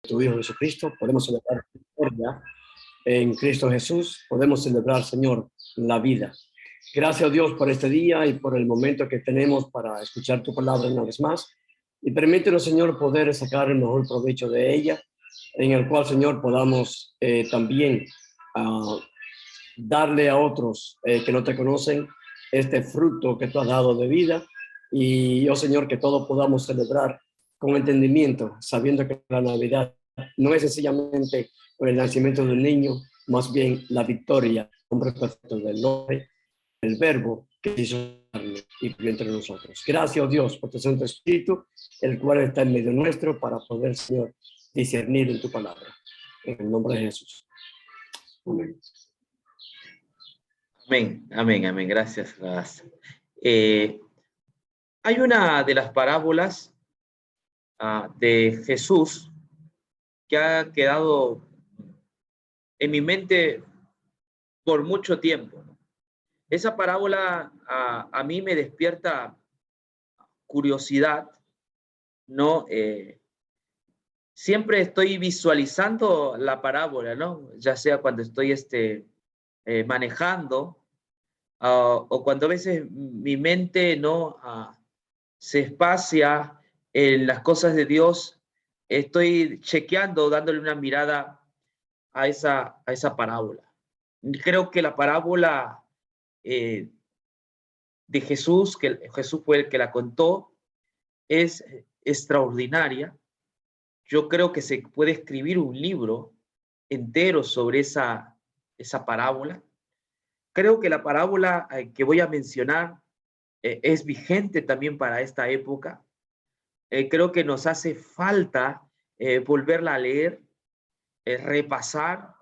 tu Hijo Jesucristo, podemos celebrar la victoria en Cristo Jesús, podemos celebrar, Señor, la vida. Gracias a Dios por este día y por el momento que tenemos para escuchar tu palabra una vez más. Y permítenos, Señor, poder sacar el mejor provecho de ella, en el cual, Señor, podamos también darle a otros que no te conocen este fruto que tú has dado de vida. Y yo, Señor, que todos podamos celebrar con entendimiento, sabiendo que la Navidad no es sencillamente el nacimiento del niño, más bien la victoria, hombre perfecto del hombre, el verbo que hizo carne y vivió entre nosotros. Gracias, oh Dios, por tu Santo Espíritu, el cual está en medio nuestro para poder, Señor, discernir en tu palabra. En el nombre de Jesús. Amén. Amén, amén, amén. Gracias. Hay una de las parábolas de Jesús que ha quedado en mi mente por mucho tiempo. Esa parábola a mí me despierta curiosidad, ¿no? Siempre estoy visualizando la parábola, ¿no? Ya sea cuando estoy manejando o cuando a veces mi mente no se espacia en las cosas de Dios, estoy chequeando, dándole una mirada a esa parábola. Creo que la parábola de Jesús, que Jesús fue el que la contó, es extraordinaria. Yo creo que se puede escribir un libro entero sobre esa parábola. Creo que la parábola que voy a mencionar es vigente también para esta época. Creo que nos hace falta volverla a leer, repasar,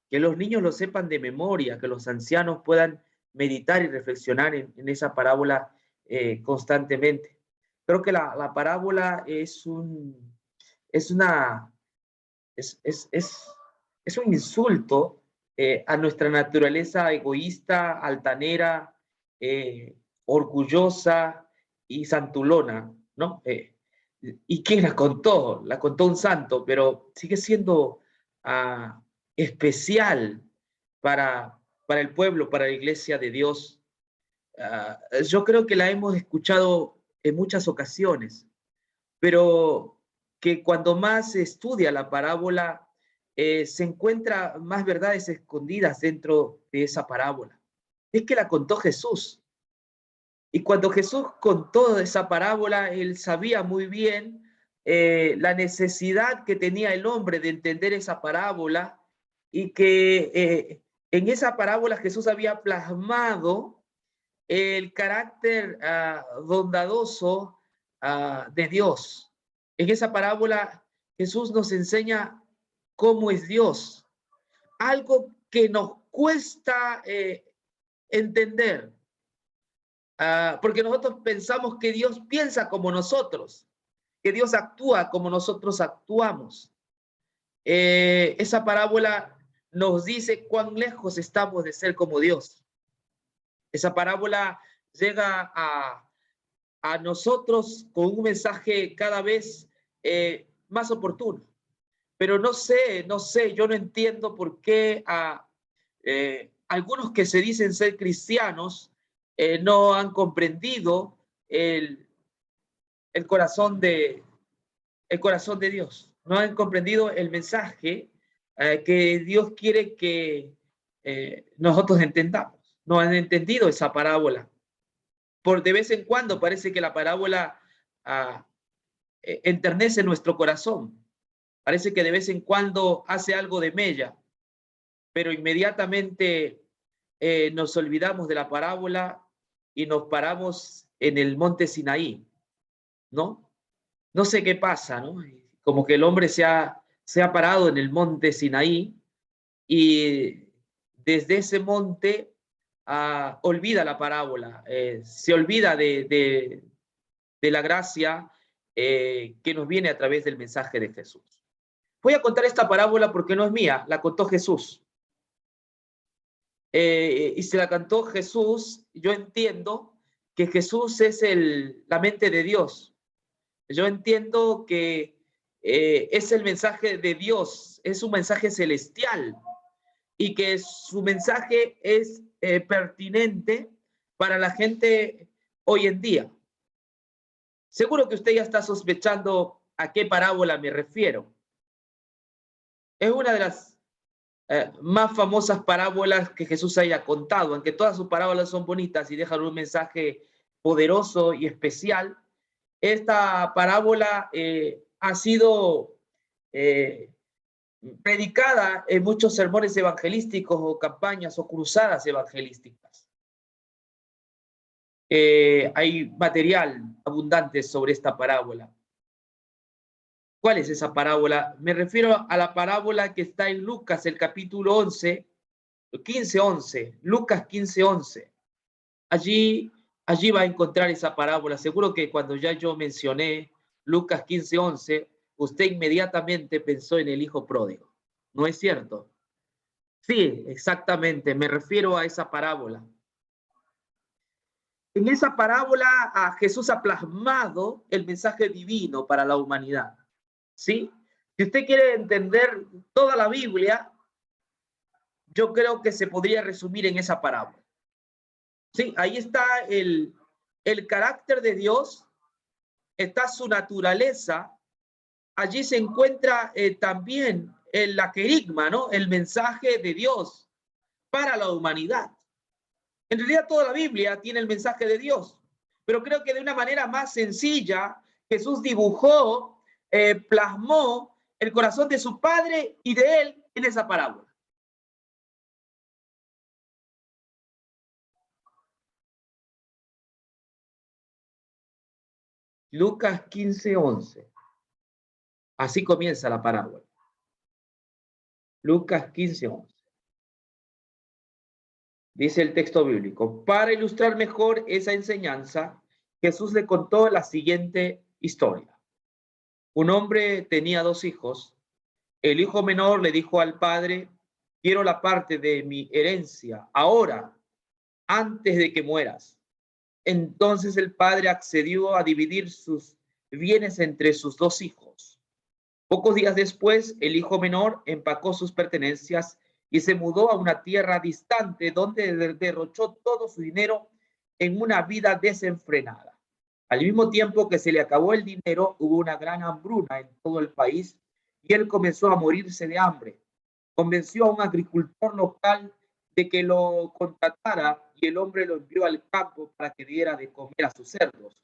que los niños lo sepan de memoria, que los ancianos puedan meditar y reflexionar en esa parábola constantemente. Creo que la parábola es un insulto a nuestra naturaleza egoísta, altanera, orgullosa y santulona, ¿no? ¿Y quién la contó? La contó un santo, pero sigue siendo especial para el pueblo, para la iglesia de Dios. Yo creo que la hemos escuchado en muchas ocasiones, pero que cuando más se estudia la parábola, se encuentra más verdades escondidas dentro de esa parábola. Es que la contó Jesús. Y cuando Jesús contó esa parábola, él sabía muy bien la necesidad que tenía el hombre de entender esa parábola y que en esa parábola Jesús había plasmado el carácter bondadoso de Dios. En esa parábola Jesús nos enseña cómo es Dios, algo que nos cuesta entender, porque nosotros pensamos que Dios piensa como nosotros, que Dios actúa como nosotros actuamos. Esa parábola nos dice cuán lejos estamos de ser como Dios. Esa parábola llega a nosotros con un mensaje cada vez más oportuno. Pero no sé, yo no entiendo por qué algunos que se dicen ser cristianos no han comprendido el corazón de Dios. No han comprendido el mensaje que Dios quiere que nosotros entendamos. No han entendido esa parábola. Por de vez en cuando parece que la parábola enternece nuestro corazón. Parece que de vez en cuando hace algo de mella, pero inmediatamente nos olvidamos de la parábola y nos paramos en el monte Sinaí, ¿no? No sé qué pasa, ¿no? Como que el hombre se ha parado en el monte Sinaí y desde ese monte olvida la parábola, se olvida de la gracia que nos viene a través del mensaje de Jesús. Voy a contar esta parábola porque no es mía, la contó Jesús. Y si la cantó Jesús, yo entiendo que Jesús es la mente de Dios. Yo entiendo que es el mensaje de Dios, es un mensaje celestial y que su mensaje es pertinente para la gente hoy en día. Seguro que usted ya está sospechando a qué parábola me refiero. Es una de las más famosas parábolas que Jesús haya contado, aunque todas sus parábolas son bonitas y dejan un mensaje poderoso y especial. Esta parábola ha sido predicada en muchos sermones evangelísticos o campañas o cruzadas evangelísticas. Hay material abundante sobre esta parábola. ¿Cuál es esa parábola? Me refiero a la parábola que está en Lucas, el capítulo 11, 15:11, Lucas 15:11. Allí va a encontrar esa parábola. Seguro que cuando ya yo mencioné Lucas 15:11, usted inmediatamente pensó en el hijo pródigo. ¿No es cierto? Sí, exactamente. Me refiero a esa parábola. En esa parábola Jesús ha plasmado el mensaje divino para la humanidad. ¿Sí? Si usted quiere entender toda la Biblia, yo creo que se podría resumir en esa parábola. Sí, ahí está el carácter de Dios, está su naturaleza, allí se encuentra también la querigma, ¿no? El mensaje de Dios para la humanidad. En realidad toda la Biblia tiene el mensaje de Dios, pero creo que de una manera más sencilla Jesús dibujó, plasmó el corazón de su Padre y de Él en esa parábola. Lucas 15:11. Así comienza la parábola. Lucas 15:11. Dice el texto bíblico: para ilustrar mejor esa enseñanza, Jesús le contó la siguiente historia. Un hombre tenía 2 hijos. El hijo menor le dijo al padre: quiero la parte de mi herencia ahora, antes de que mueras. Entonces el padre accedió a dividir sus bienes entre sus 2 hijos. Pocos días después, el hijo menor empacó sus pertenencias y se mudó a una tierra distante donde derrochó todo su dinero en una vida desenfrenada. Al mismo tiempo que se le acabó el dinero, hubo una gran hambruna en todo el país y él comenzó a morirse de hambre. Convenció a un agricultor local de que lo contratara y el hombre lo envió al campo para que diera de comer a sus cerdos.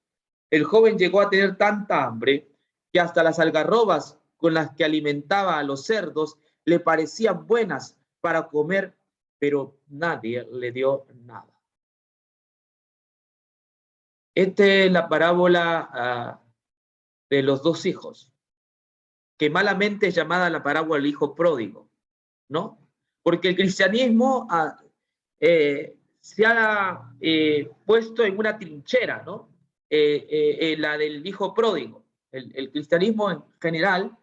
El joven llegó a tener tanta hambre que hasta las algarrobas con las que alimentaba a los cerdos le parecían buenas para comer, pero nadie le dio nada. Esta es la parábola de los 2 hijos, que malamente es llamada la parábola del hijo pródigo, ¿no? Porque el cristianismo se ha puesto en una trinchera, ¿no? La del hijo pródigo. El cristianismo en general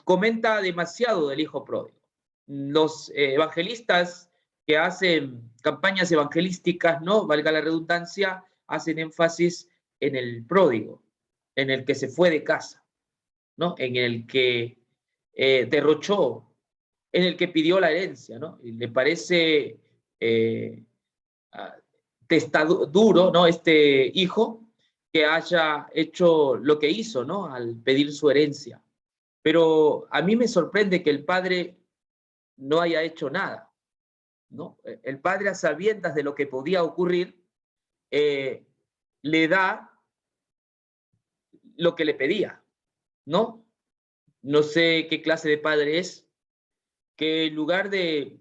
comenta demasiado del hijo pródigo. Los evangelistas que hacen campañas evangelísticas, no valga la redundancia, hacen énfasis en el pródigo, en el que se fue de casa, ¿no? En el que derrochó, en el que pidió la herencia, ¿no? Y le parece testaduro, ¿no? Este hijo que haya hecho lo que hizo, ¿no? Al pedir su herencia. Pero a mí me sorprende que el padre no haya hecho nada, ¿no? El padre, a sabiendas de lo que podía ocurrir, le da lo que le pedía, ¿no? No sé qué clase de padre es, que en lugar de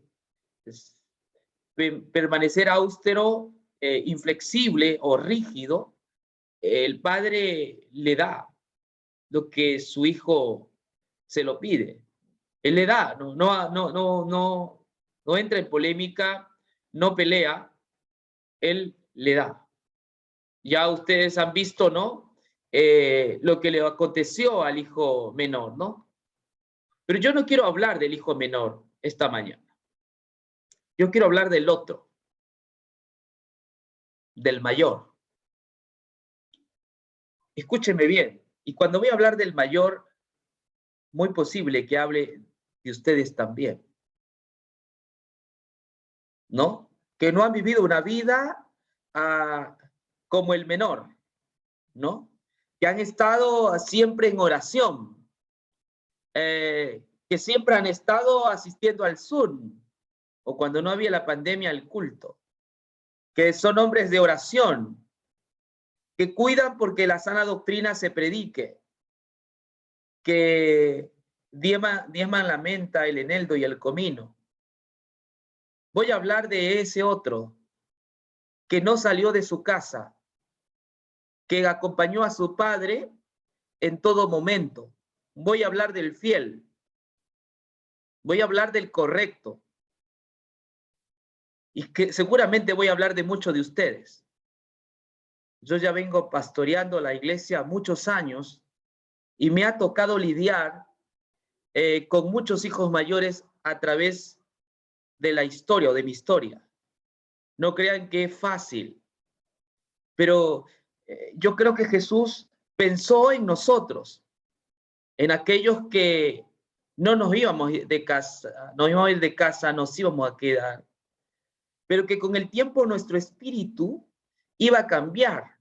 permanecer austero, inflexible o rígido, el padre le da lo que su hijo se lo pide. Él le da, no entra en polémica, no pelea, él le da. Ya ustedes han visto, ¿no? Lo que le aconteció al hijo menor, ¿no? Pero yo no quiero hablar del hijo menor esta mañana. Yo quiero hablar del otro, del mayor. Escúcheme bien. Y cuando voy a hablar del mayor, muy posible que hable de ustedes también, ¿no? Que no han vivido una vida como el menor, ¿no? Que han estado siempre en oración, que siempre han estado asistiendo al Zoom, o cuando no había la pandemia, al culto, que son hombres de oración, que cuidan porque la sana doctrina se predique, que diezman la menta, el eneldo y el comino. Voy a hablar de ese otro que no salió de su casa, que acompañó a su padre en todo momento. Voy a hablar del fiel. Voy a hablar del correcto. Y que seguramente voy a hablar de muchos de ustedes. Yo ya vengo pastoreando la iglesia muchos años y me ha tocado lidiar con muchos hijos mayores a través de la historia o de mi historia. No crean que es fácil, pero yo creo que Jesús pensó en nosotros, en aquellos que no nos íbamos de casa, nos íbamos a ir de casa, nos íbamos a quedar, pero que con el tiempo nuestro espíritu iba a cambiar.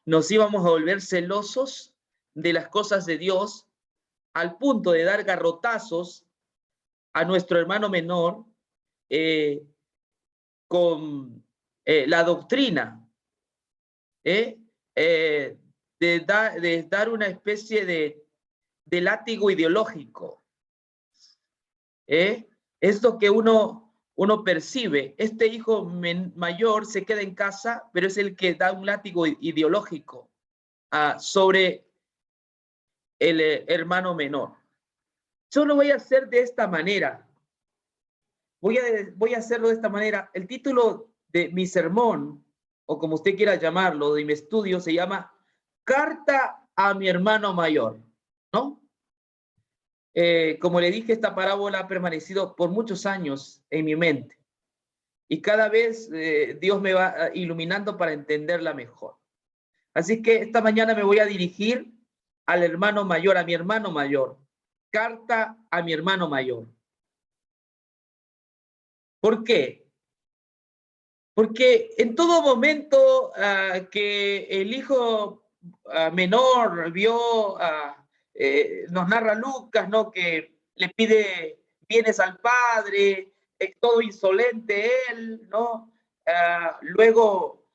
Nos íbamos a volver celosos de las cosas de Dios al punto de dar garrotazos a nuestro hermano menor con la doctrina, de dar una especie de látigo ideológico. Es lo que uno percibe. Este hijo mayor se queda en casa, pero es el que da un látigo ideológico sobre el hermano menor. Yo lo voy a hacer de esta manera. Voy a hacerlo de esta manera. El título de mi sermón, o como usted quiera llamarlo, de mi estudio, se llama Carta a mi hermano mayor, ¿no? Como le dije, esta parábola ha permanecido por muchos años en mi mente. Y cada vez Dios me va iluminando para entenderla mejor. Así que esta mañana me voy a dirigir al hermano mayor, a mi hermano mayor. Carta a mi hermano mayor. ¿Por qué? Porque en todo momento que el hijo menor vio, nos narra Lucas, ¿no? Que le pide bienes al padre, todo insolente él, ¿no? Luego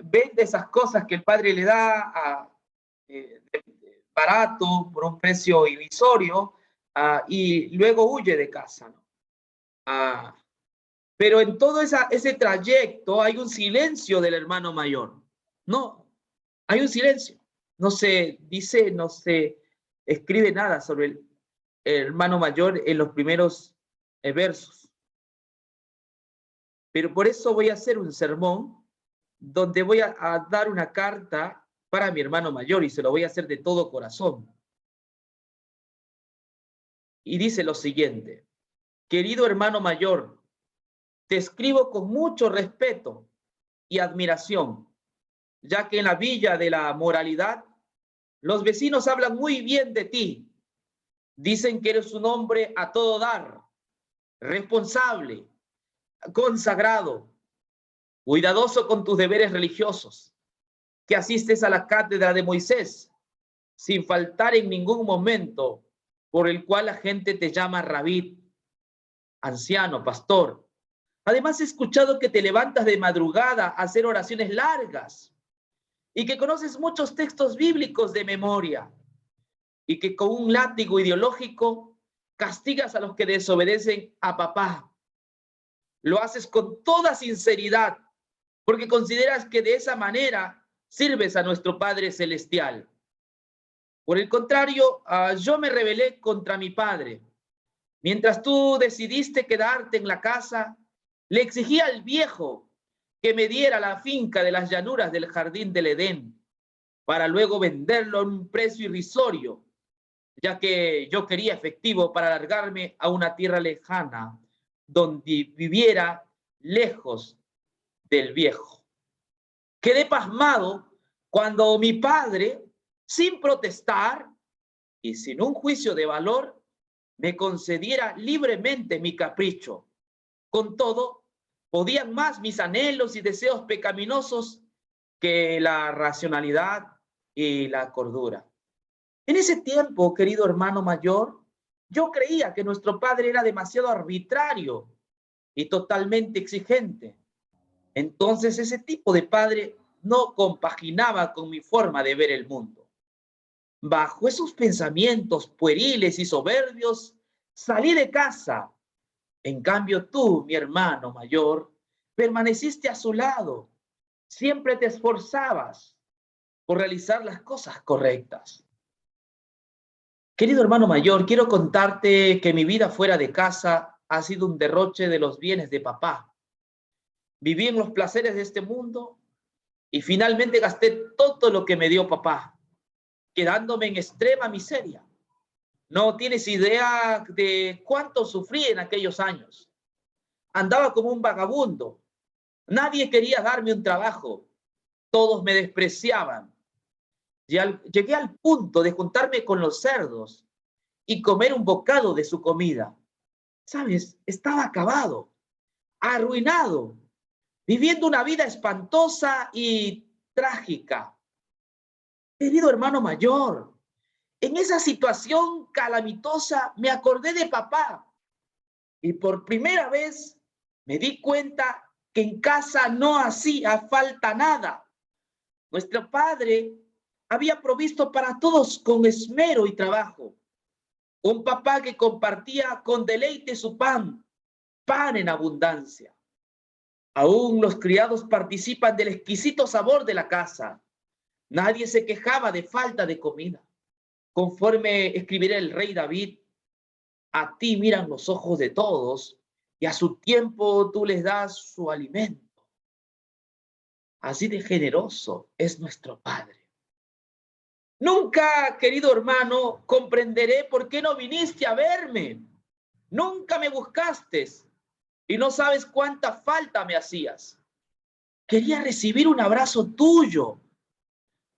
vende esas cosas que el padre le da barato, por un precio irrisorio, y luego huye de casa, ¿no? Pero en todo ese trayecto hay un silencio del hermano mayor. No, hay un silencio. No se dice, no se escribe nada sobre el hermano mayor en los primeros versos. Pero por eso voy a hacer un sermón donde voy a dar una carta para mi hermano mayor y se lo voy a hacer de todo corazón. Y dice lo siguiente: querido hermano mayor, te escribo con mucho respeto y admiración, ya que en la villa de la moralidad los vecinos hablan muy bien de ti. Dicen que eres un hombre a todo dar, responsable, consagrado, cuidadoso con tus deberes religiosos, que asistes a la cátedra de Moisés sin faltar en ningún momento, por el cual la gente te llama rabí, anciano, pastor. Además, he escuchado que te levantas de madrugada a hacer oraciones largas y que conoces muchos textos bíblicos de memoria y que con un látigo ideológico castigas a los que desobedecen a papá. Lo haces con toda sinceridad porque consideras que de esa manera sirves a nuestro Padre Celestial. Por el contrario, yo me rebelé contra mi padre. Mientras tú decidiste quedarte en la casa, le exigí al viejo que me diera la finca de las llanuras del jardín del Edén, para luego venderlo a un precio irrisorio, ya que yo quería efectivo para largarme a una tierra lejana, donde viviera lejos del viejo. Quedé pasmado cuando mi padre, sin protestar y sin un juicio de valor, me concediera libremente mi capricho. Con todo, podían más mis anhelos y deseos pecaminosos que la racionalidad y la cordura. En ese tiempo, querido hermano mayor, yo creía que nuestro padre era demasiado arbitrario y totalmente exigente. Entonces ese tipo de padre no compaginaba con mi forma de ver el mundo. Bajo esos pensamientos pueriles y soberbios, salí de casa. En cambio tú, mi hermano mayor, permaneciste a su lado. Siempre te esforzabas por realizar las cosas correctas. Querido hermano mayor, quiero contarte que mi vida fuera de casa ha sido un derroche de los bienes de papá. Viví en los placeres de este mundo y finalmente gasté todo lo que me dio papá, quedándome en extrema miseria. No tienes idea de cuánto sufrí en aquellos años. Andaba como un vagabundo. Nadie quería darme un trabajo. Todos me despreciaban. Llegué al punto de juntarme con los cerdos y comer un bocado de su comida. ¿Sabes? Estaba acabado, arruinado, viviendo una vida espantosa y trágica. Querido hermano mayor, en esa situación calamitosa me acordé de papá y por primera vez me di cuenta que en casa no hacía falta nada. Nuestro padre había provisto para todos con esmero y trabajo. Un papá que compartía con deleite su pan, pan en abundancia. Aún los criados participan del exquisito sabor de la casa. Nadie se quejaba de falta de comida. Conforme escribirá el rey David, a ti miran los ojos de todos y a su tiempo tú les das su alimento. Así de generoso es nuestro Padre. Nunca, querido hermano, comprenderé por qué no viniste a verme. Nunca me buscaste y no sabes cuánta falta me hacías. Quería recibir un abrazo tuyo,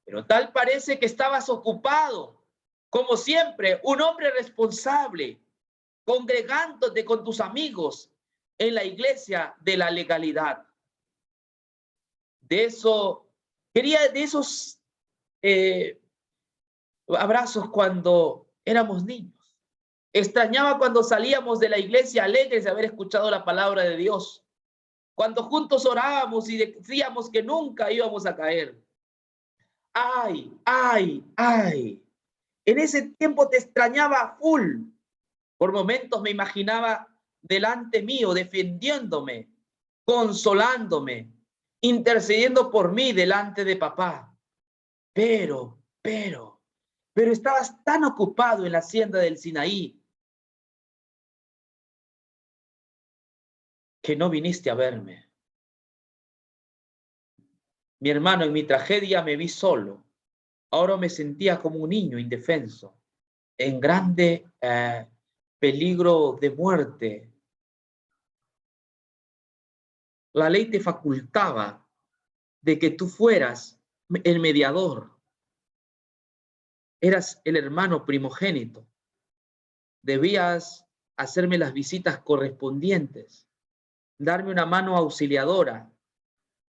pero tal parece que estabas ocupado. Como siempre, un hombre responsable, congregándote con tus amigos en la iglesia de la legalidad. De esos abrazos cuando éramos niños. Extrañaba cuando salíamos de la iglesia alegres de haber escuchado la palabra de Dios. Cuando juntos orábamos y decíamos que nunca íbamos a caer. Ay, ay, ay. En ese tiempo te extrañaba full. Por momentos me imaginaba delante mío, defendiéndome, consolándome, intercediendo por mí delante de papá. Pero estabas tan ocupado en la hacienda del Sinaí que no viniste a verme. Mi hermano, en mi tragedia me vi solo. Ahora me sentía como un niño indefenso, en grande peligro de muerte. La ley te facultaba de que tú fueras el mediador. Eras el hermano primogénito. Debías hacerme las visitas correspondientes, darme una mano auxiliadora,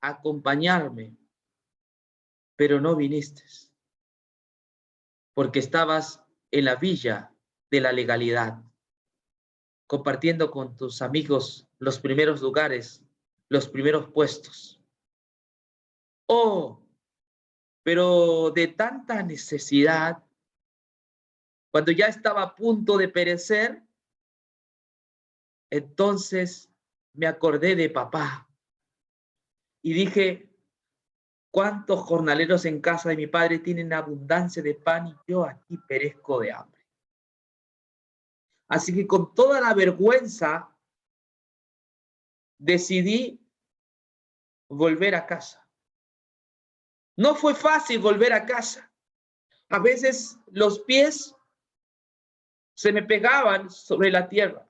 acompañarme, pero no viniste, porque estabas en la villa de la legalidad, compartiendo con tus amigos los primeros lugares, los primeros puestos. Oh, pero de tanta necesidad, cuando ya estaba a punto de perecer, entonces me acordé de papá y dije, ¿cuántos jornaleros en casa de mi padre tienen abundancia de pan y yo aquí perezco de hambre? Así que con toda la vergüenza decidí volver a casa. No fue fácil volver a casa. A veces los pies se me pegaban sobre la tierra.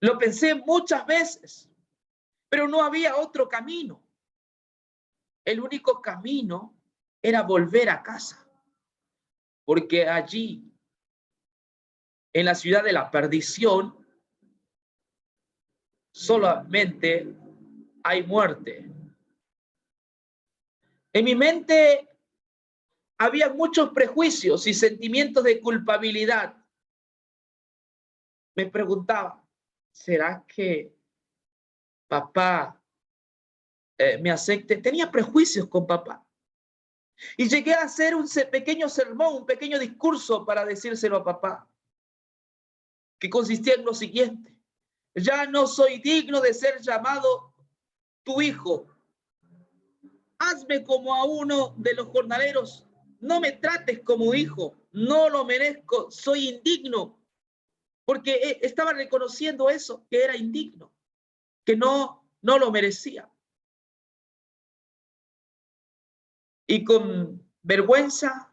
Lo pensé muchas veces, pero no había otro camino. el único camino era volver a casa, porque allí, en la ciudad de la perdición, solamente hay muerte. En mi mente había muchos prejuicios y sentimientos de culpabilidad. Me preguntaba, ¿será que papá me acepte? Tenía prejuicios con papá. Y llegué a hacer un pequeño sermón, un pequeño discurso para decírselo a papá, que consistía en lo siguiente: ya no soy digno de ser llamado tu hijo. Hazme como a uno de los jornaleros. No me trates como hijo. No lo merezco. Soy indigno. Porque estaba reconociendo eso, que era indigno, que no lo merecía. Y con vergüenza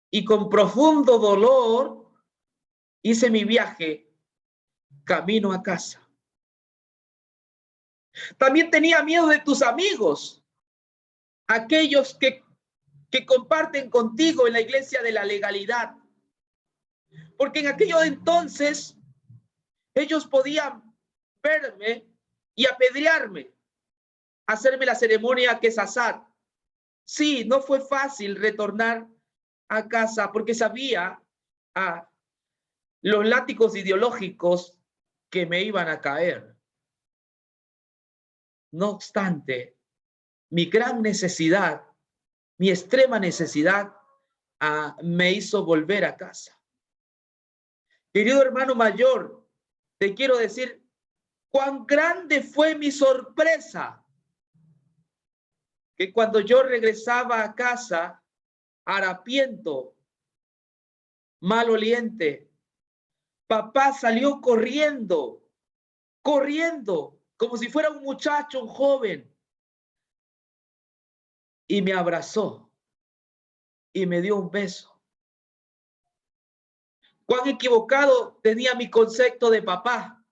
y con profundo dolor hice mi viaje camino a casa. También tenía miedo de tus amigos, aquellos que comparten contigo en la iglesia de la legalidad. Porque en aquello entonces ellos podían verme y apedrearme, hacerme la ceremonia Quesasat. Sí, no fue fácil retornar a casa porque sabía los látigos ideológicos que me iban a caer. No obstante, mi gran necesidad, mi extrema necesidad, me hizo volver a casa. Querido hermano mayor, te quiero decir cuán grande fue mi sorpresa que cuando yo regresaba a casa, harapiento, maloliente, papá salió corriendo, como si fuera un muchacho, un joven, y me abrazó y me dio un beso. Cuán equivocado tenía mi concepto de papá.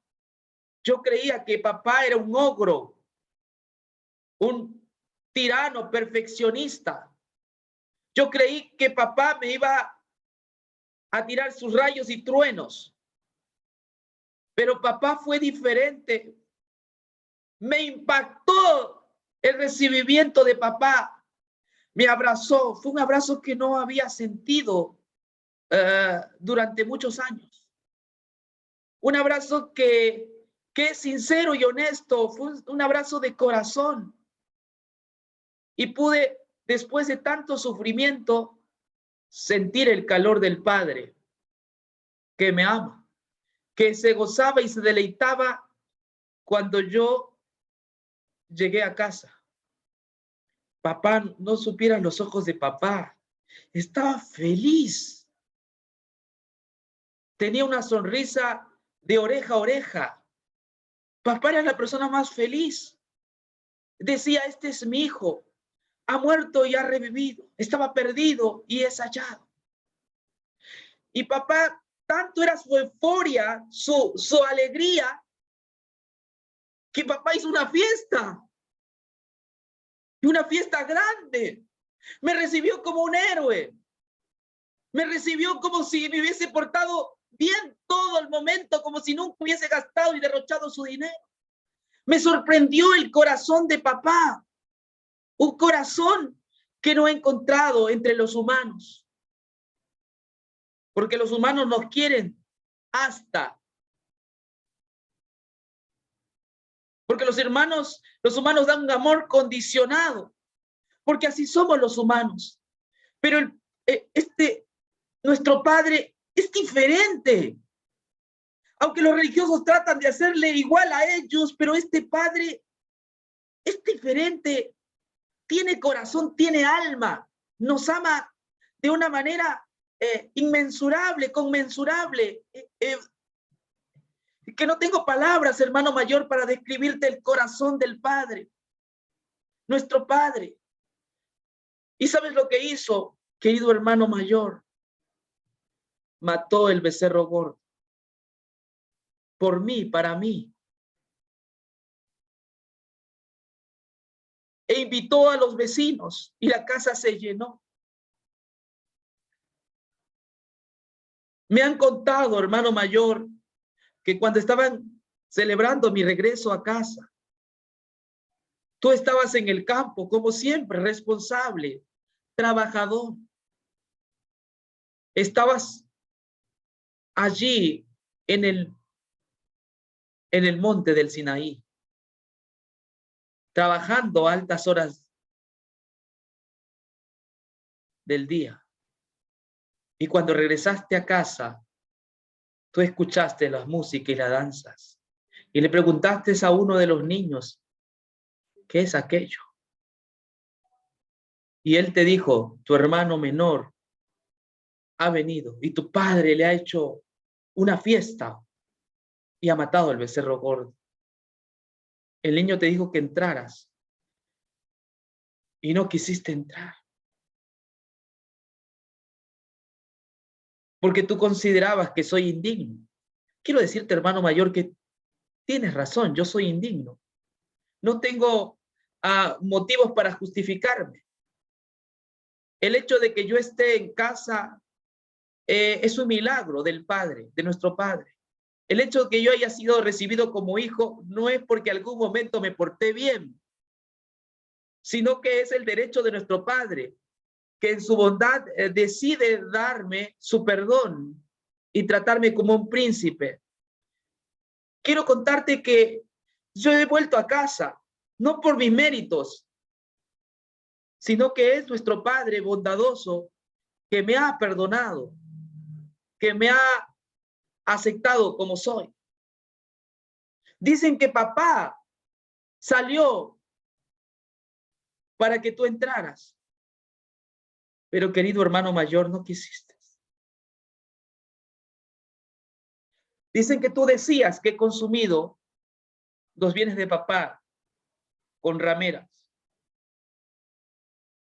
Yo creía que papá era un ogro, un tirano perfeccionista. Yo creí que papá me iba a tirar sus rayos y truenos. Pero papá fue diferente. Me impactó el recibimiento de papá. Me abrazó. Fue un abrazo que no había sentido durante muchos años. Un abrazo que es sincero y honesto. Fue un abrazo de corazón. Y pude, después de tanto sufrimiento, sentir el calor del Padre que me ama, que se gozaba y se deleitaba cuando yo llegué a casa. Papá, no supieran los ojos de papá. Estaba feliz. Tenía una sonrisa de oreja a oreja. Papá era la persona más feliz. Decía, este es mi hijo. Ha muerto y ha revivido. Estaba perdido y es hallado. Y papá, tanto era su euforia, su alegría, que papá hizo una fiesta. Y una fiesta grande. Me recibió como un héroe. Me recibió como si me hubiese portado bien todo el momento, como si nunca hubiese gastado y derrochado su dinero. Me sorprendió el corazón de papá. Un corazón que no he encontrado entre los humanos. Porque los humanos nos quieren hasta. Porque los humanos dan un amor condicionado. Porque así somos los humanos. Pero nuestro Padre es diferente. Aunque los religiosos tratan de hacerle igual a ellos, pero este Padre es diferente. Tiene corazón, tiene alma. Nos ama de una manera inmensurable, conmensurable. Que no tengo palabras, hermano mayor, para describirte el corazón del Padre. Nuestro Padre. ¿Y sabes lo que hizo, querido hermano mayor? Mató el becerro gordo. Por mí, para mí. e invitó a los vecinos y la casa se llenó. Me han contado, hermano mayor, que cuando estaban celebrando mi regreso a casa, tú estabas en el campo, como siempre, responsable, trabajador. Estabas allí en el monte del Sinaí, trabajando a altas horas del día. Y cuando regresaste a casa, tú escuchaste la música y las danzas. Y le preguntaste a uno de los niños, ¿qué es aquello? Y él te dijo, tu hermano menor ha venido y tu padre le ha hecho una fiesta y ha matado al becerro gordo. El niño te dijo que entraras y no quisiste entrar. Porque tú considerabas que soy indigno. Quiero decirte, hermano mayor, que tienes razón, yo soy indigno. No tengo motivos para justificarme. El hecho de que yo esté en casa es un milagro del Padre, de nuestro Padre. El hecho de que yo haya sido recibido como hijo no es porque algún momento me porté bien, sino que es el derecho de nuestro Padre, que en su bondad decide darme su perdón y tratarme como un príncipe. Quiero contarte que yo he vuelto a casa, no por mis méritos, sino que es nuestro Padre bondadoso que me ha perdonado, que me ha aceptado como soy. Dicen que papá salió para que tú entraras, pero querido hermano mayor, no quisiste. Dicen que tú decías que he consumido los bienes de papá con rameras,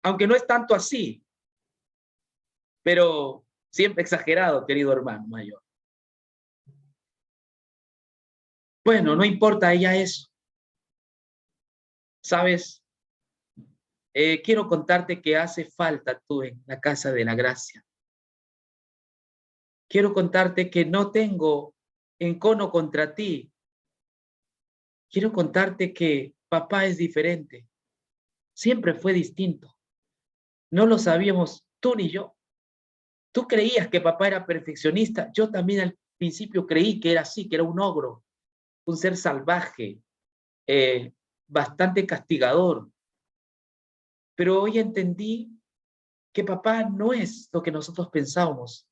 aunque no es tanto así, pero siempre exagerado, querido hermano mayor. Bueno, no importa ella eso. Sabes, quiero contarte que hace falta tú en la casa de la gracia. Quiero contarte que no tengo encono contra ti. Quiero contarte que papá es diferente. Siempre fue distinto. No lo sabíamos tú ni yo. Tú creías que papá era perfeccionista. Yo también al principio creí que era así, que era un ogro, un ser salvaje, bastante castigador. Pero hoy entendí que papá no es lo que nosotros pensábamos.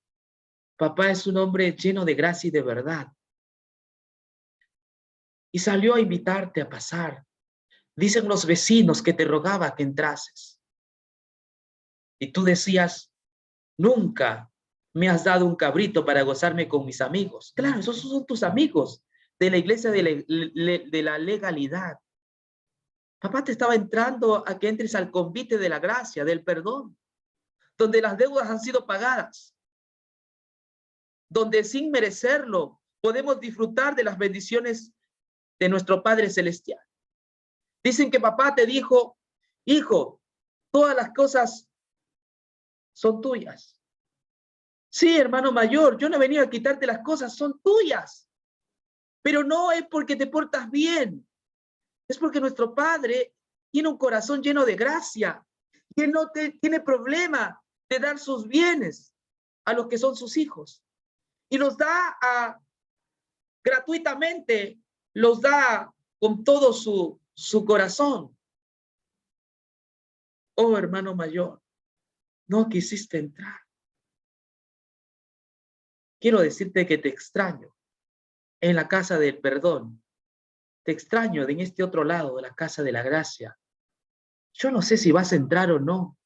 Papá es un hombre lleno de gracia y de verdad. Y salió a invitarte a pasar. Dicen los vecinos que te rogaba que entrases. Y tú decías, nunca me has dado un cabrito para gozarme con mis amigos. Claro, esos son tus amigos de la iglesia de la legalidad. Papá te estaba entrando a que entres al convite de la gracia, del perdón, donde las deudas han sido pagadas, donde sin merecerlo podemos disfrutar de las bendiciones de nuestro Padre Celestial. Dicen que papá te dijo, hijo, todas las cosas son tuyas. Sí, hermano mayor, yo no he venido a quitarte las cosas, son tuyas. Pero no es porque te portas bien, es porque nuestro Padre tiene un corazón lleno de gracia y Él no tiene problema de dar sus bienes a los que son sus hijos. Y los da gratuitamente, los da con todo su corazón. Oh, hermano mayor, no quisiste entrar. Quiero decirte que te extraño en la casa del perdón. Te extraño en este otro lado de la casa de la gracia. Yo no sé si vas a entrar o no.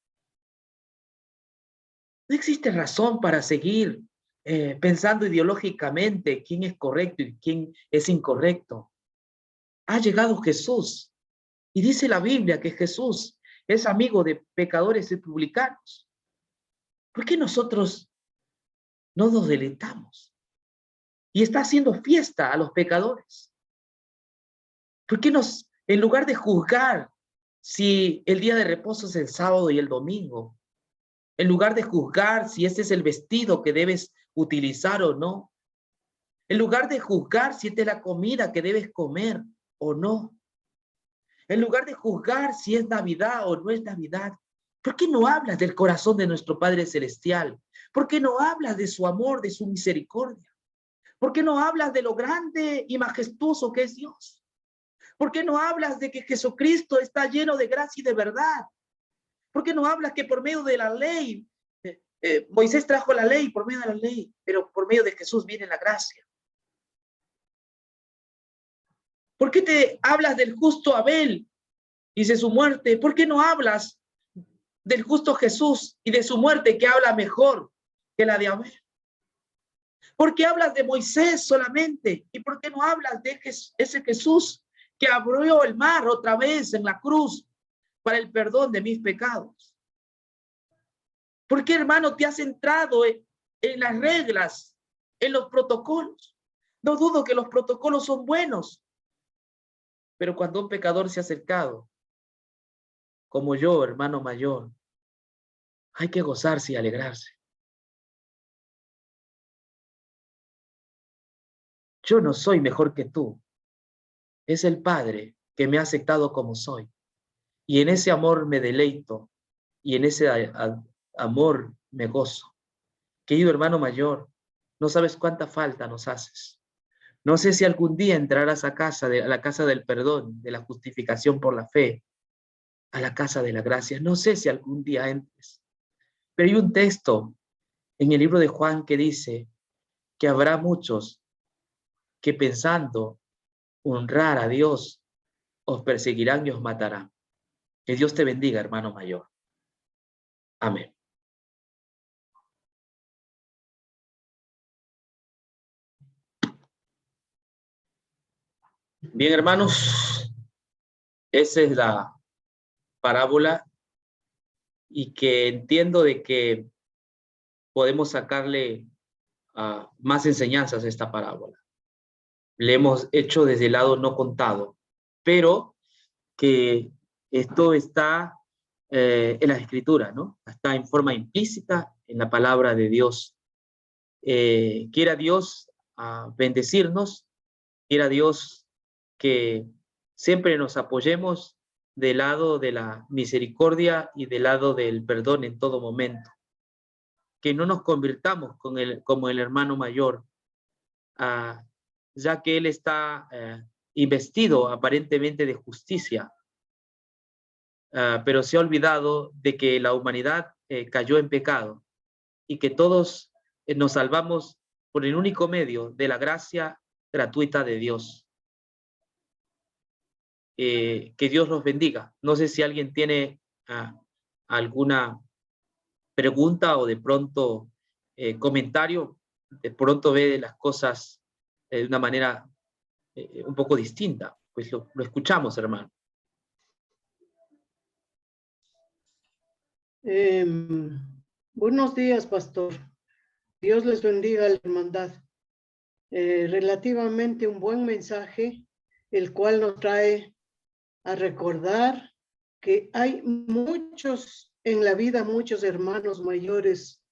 No existe razón para seguir pensando ideológicamente quién es correcto y quién es incorrecto. Ha llegado Jesús y dice la Biblia que Jesús es amigo de pecadores y publicanos. ¿Por qué nosotros no nos deleitamos? Y está haciendo fiesta a los pecadores. ¿Por qué en lugar de juzgar si el día de reposo es el sábado y el domingo, en lugar de juzgar si ese es el vestido que debes utilizar o no, en lugar de juzgar si esta es la comida que debes comer o no, en lugar de juzgar si es Navidad o no es Navidad, ¿por qué no hablas del corazón de nuestro Padre Celestial? ¿Por qué no hablas de su amor, de su misericordia? ¿Por qué no hablas de lo grande y majestuoso que es Dios? ¿Por qué no hablas de que Jesucristo está lleno de gracia y de verdad? ¿Por qué no hablas que por medio de la ley, Moisés trajo la ley por medio de la ley, pero por medio de Jesús viene la gracia? ¿Por qué te hablas del justo Abel y de su muerte? ¿Por qué no hablas del justo Jesús y de su muerte que habla mejor que la de Abel? ¿Por qué hablas de Moisés solamente? ¿Y por qué no hablas de ese Jesús que abrió el mar otra vez en la cruz para el perdón de mis pecados? ¿Por qué, hermano, te has centrado en las reglas, en los protocolos? No dudo que los protocolos son buenos, pero cuando un pecador se ha acercado, como yo, hermano mayor, hay que gozarse y alegrarse. Yo no soy mejor que tú. Es el Padre que me ha aceptado como soy. Y en ese amor me deleito y en ese amor me gozo. Querido hermano mayor, no sabes cuánta falta nos haces. No sé si algún día entrarás a la casa del perdón, de la justificación por la fe, a la casa de la gracia. No sé si algún día entres. Pero hay un texto en el libro de Juan que dice que habrá muchos que pensando honrar a Dios os perseguirán y os matarán. Que Dios te bendiga, hermano mayor. Amén. Bien, hermanos, esa es la parábola y que entiendo de que podemos sacarle más enseñanzas a esta parábola. Le hemos hecho desde el lado no contado, pero que esto está en las escrituras, ¿no? Está en forma implícita en la palabra de Dios. Quiera Dios bendecirnos, quiera Dios que siempre nos apoyemos del lado de la misericordia y del lado del perdón en todo momento. Que no nos convirtamos como el hermano mayor, ya que él está investido aparentemente de justicia, pero se ha olvidado de que la humanidad cayó en pecado y que todos nos salvamos por el único medio de la gracia gratuita de Dios. Que Dios los bendiga. No sé si alguien tiene alguna pregunta o de pronto comentario, de pronto ve las cosas de una manera un poco distinta. Pues lo escuchamos, hermano. Buenos días, pastor. Dios les bendiga a la hermandad. Relativamente un buen mensaje, el cual nos trae a recordar que hay muchos en la vida, muchos hermanos mayores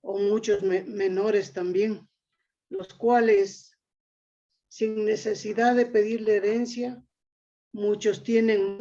o muchos menores también, los cuales sin necesidad de pedirle herencia, muchos tienen